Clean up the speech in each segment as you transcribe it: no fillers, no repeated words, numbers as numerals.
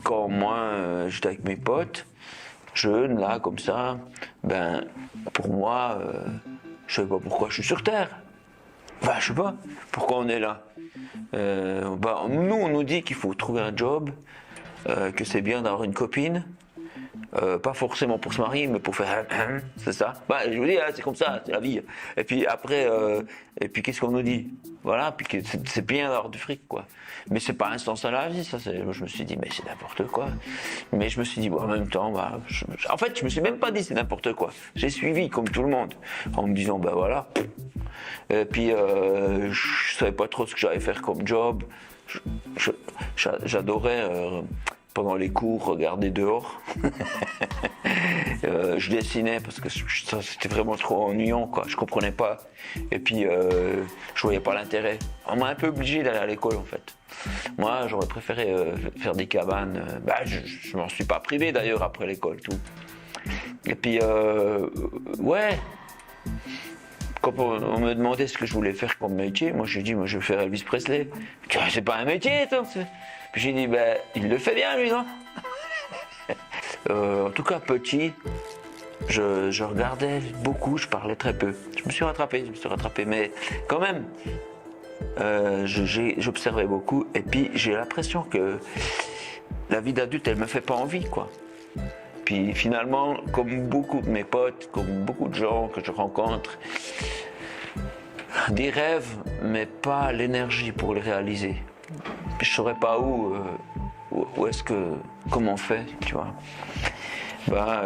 quand moi, j'étais avec mes potes, jeunes, là, comme ça, ben, pour moi, je sais pas pourquoi je suis sur Terre. Enfin, je sais pas pourquoi on est là. Nous, on nous dit qu'il faut trouver un job, que c'est bien d'avoir une copine. Pas forcément pour se marier, mais pour faire c'est ça. Bah, je vous dis, c'est comme ça, c'est la vie. Et puis après, qu'est-ce qu'on nous dit? Voilà, puis que c'est bien d'avoir du fric, quoi. Mais c'est pas un sens à la vie, ça. Moi, je me suis dit, mais c'est n'importe quoi. Mais je me suis dit, bon, en même temps, bah, en fait, je me suis même pas dit c'est n'importe quoi. J'ai suivi comme tout le monde, en me disant, bah voilà. Et puis, je savais pas trop ce que j'allais faire comme job. J'adorais pendant les cours regarder dehors. Je dessinais parce que c'était vraiment trop ennuyant, quoi. Je comprenais pas. Et puis je voyais pas l'intérêt. On m'a un peu obligé d'aller à l'école, en fait. Moi, j'aurais préféré faire des cabanes. Je m'en suis pas privé d'ailleurs après l'école, tout. Et puis ouais. Quand on me demandait ce que je voulais faire comme métier, moi j'ai dit, moi je vais faire Elvis Presley. C'est pas un métier, ça. Puis j'ai dit, ben, il le fait bien, lui, non? En tout cas, petit, je regardais beaucoup, je parlais très peu. Je me suis rattrapé, mais quand même, j'observais beaucoup. Et puis, j'ai l'impression que la vie d'adulte, elle me fait pas envie, quoi. Puis finalement, comme beaucoup de mes potes, comme beaucoup de gens que je rencontre, des rêves, mais pas l'énergie pour les réaliser. Puis je saurais pas où est-ce que, comment on fait, tu vois.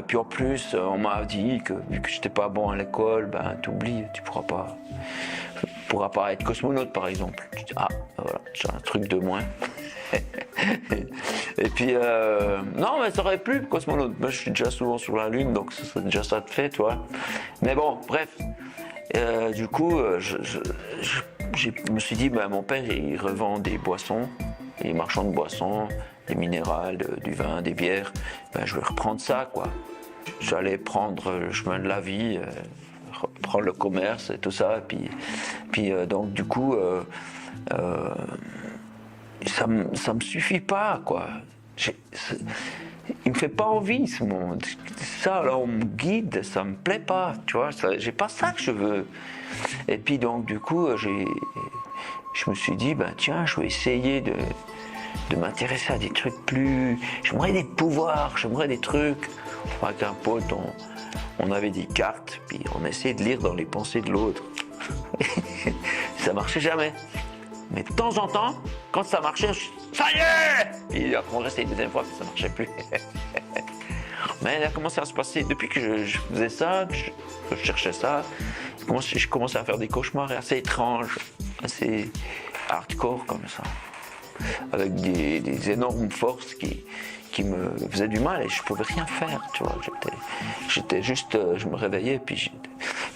Puis en plus, on m'a dit que vu que j'étais pas bon à l'école, t'oublies, tu pourras pas être cosmonaute, par exemple. Tu dis, voilà, j'ai un truc de moins. Et puis, non, mais ça aurait plu, cosmonaute. Moi, je suis déjà souvent sur la Lune, donc c'est déjà ça de fait, tu vois. Mais bon, bref. Du coup, je me suis dit, mon père, il revend des boissons, il est marchand de boissons, des minérales, du vin, des bières. Je vais reprendre ça, quoi. J'allais prendre le chemin de la vie, reprendre le commerce et tout ça. Et puis donc, du coup, ça me suffit pas, quoi. Il me fait pas envie, ce monde. Ça, là, on me guide, ça me plaît pas, tu vois. J'ai pas ça que je veux. Et puis donc, du coup, je me suis dit, tiens, je vais essayer de m'intéresser à des trucs plus. J'aimerais des pouvoirs, j'aimerais des trucs. Avec un pote, on avait des cartes, puis on essayait de lire dans les pensées de l'autre. Ça marchait jamais. Mais de temps en temps, quand ça marchait, ça y est! Puis après on restait une deuxième fois, puis ça marchait plus. Mais il a commencé à se passer, depuis que je faisais ça, que je cherchais ça, je commençais à faire des cauchemars assez étranges, assez hardcore comme ça. Avec des énormes forces qui me faisaient du mal et je pouvais rien faire, tu vois. J'étais juste, je me réveillais, puis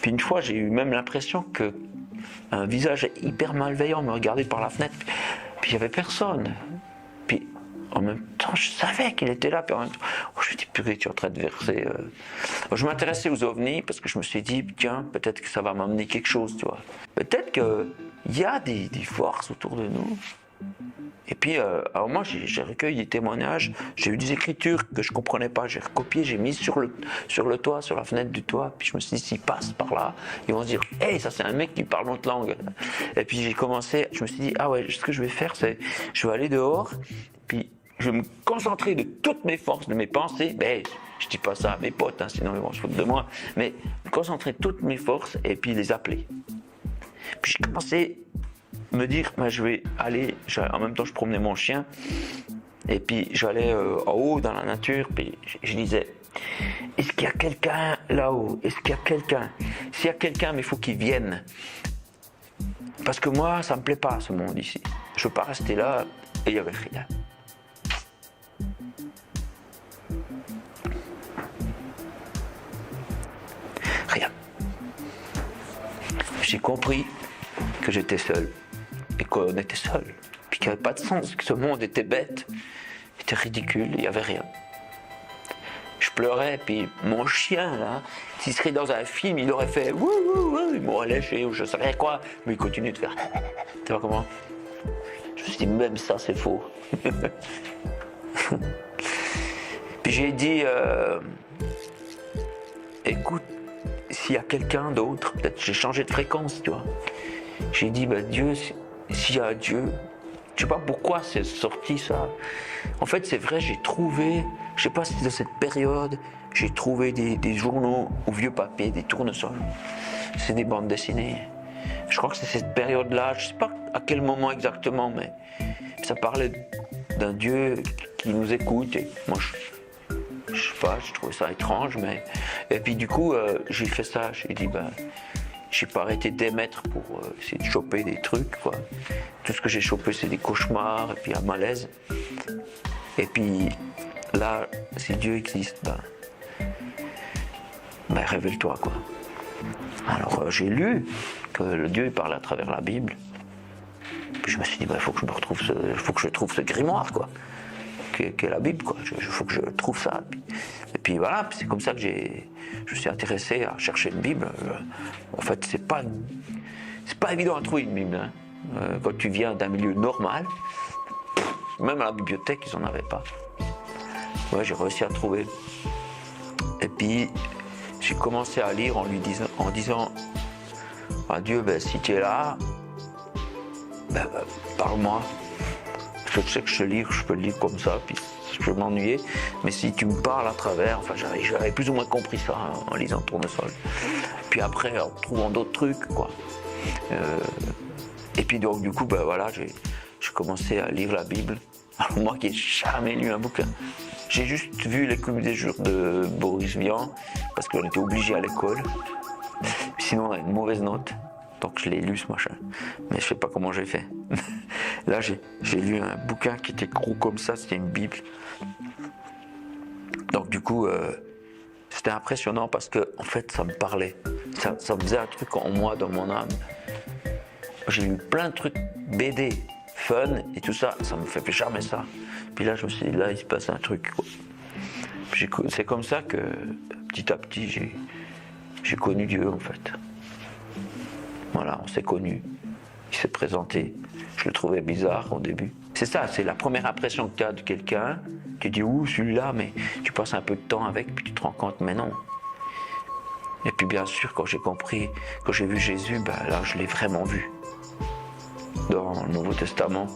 une fois j'ai eu même l'impression que un visage hyper malveillant me regardait par la fenêtre, puis il n'y avait personne. Puis en même temps, je savais qu'il était là, puis en même temps, je me dis, purée, tu es en train de verser. Je m'intéressais aux ovnis parce que je me suis dit, tiens, peut-être que ça va m'amener quelque chose, tu vois. Peut-être qu'il y a des forces autour de nous. Et puis, alors moi, j'ai recueilli des témoignages, j'ai eu des écritures que je comprenais pas, j'ai recopié, j'ai mis sur le toit, sur la fenêtre du toit, puis je me suis dit, s'ils passent par là, ils vont se dire, hey, ça c'est un mec qui parle notre langue. Et puis j'ai commencé, je me suis dit, ah ouais, ce que je vais faire, c'est, je vais aller dehors, puis je vais me concentrer de toutes mes forces, de mes pensées, je dis pas ça à mes potes, sinon ils vont se foutre de moi, mais me concentrer toutes mes forces et puis les appeler. Puis j'ai commencé me dire, je vais aller, en même temps je promenais mon chien, et puis j'allais en haut dans la nature, puis je disais, est-ce qu'il y a quelqu'un là-haut? Est-ce qu'il y a quelqu'un? S'il y a quelqu'un, mais il faut qu'il vienne. Parce que moi, ça me plaît pas ce monde ici. Je veux pas rester là, et il y avait rien. Rien. J'ai compris que j'étais seul. Et qu'on était seul, puis qu'il n'y avait pas de sens, que ce monde était bête, était ridicule, il n'y avait rien. Je pleurais, puis mon chien, là, s'il serait dans un film, il aurait fait wouh, wouh, wouh, il m'aurait léché, ou je ne savais quoi, mais il continue de faire. Tu vois comment? Je me suis dit, même ça, c'est faux. Puis j'ai dit, écoute, s'il y a quelqu'un d'autre, peut-être j'ai changé de fréquence, tu vois. J'ai dit, ben, Dieu, s'il y a un Dieu, je sais pas pourquoi c'est sorti ça. En fait, c'est vrai, j'ai trouvé, je sais pas si dans cette période, j'ai trouvé des journaux au vieux papier, des tournesols. C'est des bandes dessinées. Je crois que c'est cette période-là, je sais pas à quel moment exactement, mais ça parlait d'un Dieu qui nous écoute. Et moi, je sais pas, je trouvais ça étrange, mais... Et puis du coup, j'ai fait ça, j'ai dit, ben, j'ai pas arrêté d'émettre pour essayer de choper des trucs, quoi. Tout ce que j'ai chopé, c'est des cauchemars, et puis un malaise. Et puis, là, si Dieu existe, ben révèle-toi, quoi. Alors, j'ai lu que le Dieu parle à travers la Bible. Puis je me suis dit, il faut que je trouve ce grimoire, quoi. Qui est la Bible, quoi. Il faut que je trouve ça. Et puis voilà, c'est comme ça que je me suis intéressé à chercher une Bible. En fait, c'est pas évident à trouver une Bible. Hein. Quand tu viens d'un milieu normal, même à la bibliothèque, ils n'en avaient pas. Ouais, j'ai réussi à trouver. Et puis, j'ai commencé à lire en disant à Dieu, ben, si tu es là, parle-moi. Je sais que je peux le lire comme ça, puis je vais m'ennuyer. Mais si tu me parles à travers, enfin, j'avais plus ou moins compris ça en lisant Tournesol. Puis après, en trouvant d'autres trucs, quoi. Et puis donc, du coup, ben voilà, j'ai commencé à lire la Bible. Alors moi qui n'ai jamais lu un bouquin, j'ai juste vu les Clubs des jours de Boris Vian, parce qu'on était obligés à l'école. Sinon, on a une mauvaise note. Donc je l'ai lu ce machin, mais je sais pas comment j'ai fait. Là j'ai lu un bouquin qui était gros comme ça, c'était une Bible. Donc du coup c'était impressionnant parce que en fait ça me parlait, ça faisait un truc en moi, dans mon âme. J'ai lu plein de trucs BD, fun et tout ça, ça me fait jamais ça. Puis là je me suis dit, là il se passe un truc, quoi. C'est comme ça que petit à petit j'ai connu Dieu, en fait. Voilà, on s'est connus, il s'est présenté, je le trouvais bizarre au début. C'est ça, c'est la première impression que tu as de quelqu'un, tu dis, ouh, celui-là, mais tu passes un peu de temps avec, puis tu te rends compte, mais non. Et puis bien sûr, quand j'ai compris, quand j'ai vu Jésus, là, je l'ai vraiment vu. Dans le Nouveau Testament,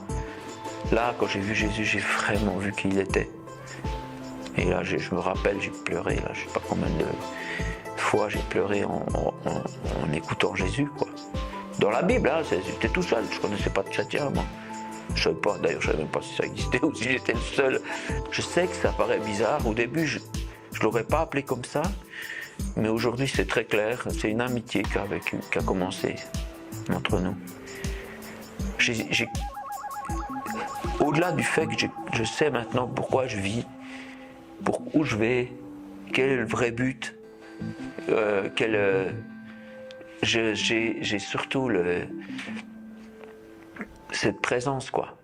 là, quand j'ai vu Jésus, j'ai vraiment vu qui il était. Et là, je me rappelle, j'ai pleuré, là, je sais pas combien de fois j'ai pleuré en écoutant Jésus, quoi. Dans la Bible, hein, j'étais tout seul, je connaissais pas de chrétien, moi. Je savais pas, d'ailleurs, je savais même pas si ça existait ou si j'étais le seul. Je sais que ça paraît bizarre, au début, je l'aurais pas appelé comme ça, mais aujourd'hui, c'est très clair, c'est une amitié qui a commencé entre nous. Au-delà du fait que je sais maintenant pourquoi je vis, pour où je vais, quel est le vrai but, j'ai surtout cette présence, quoi.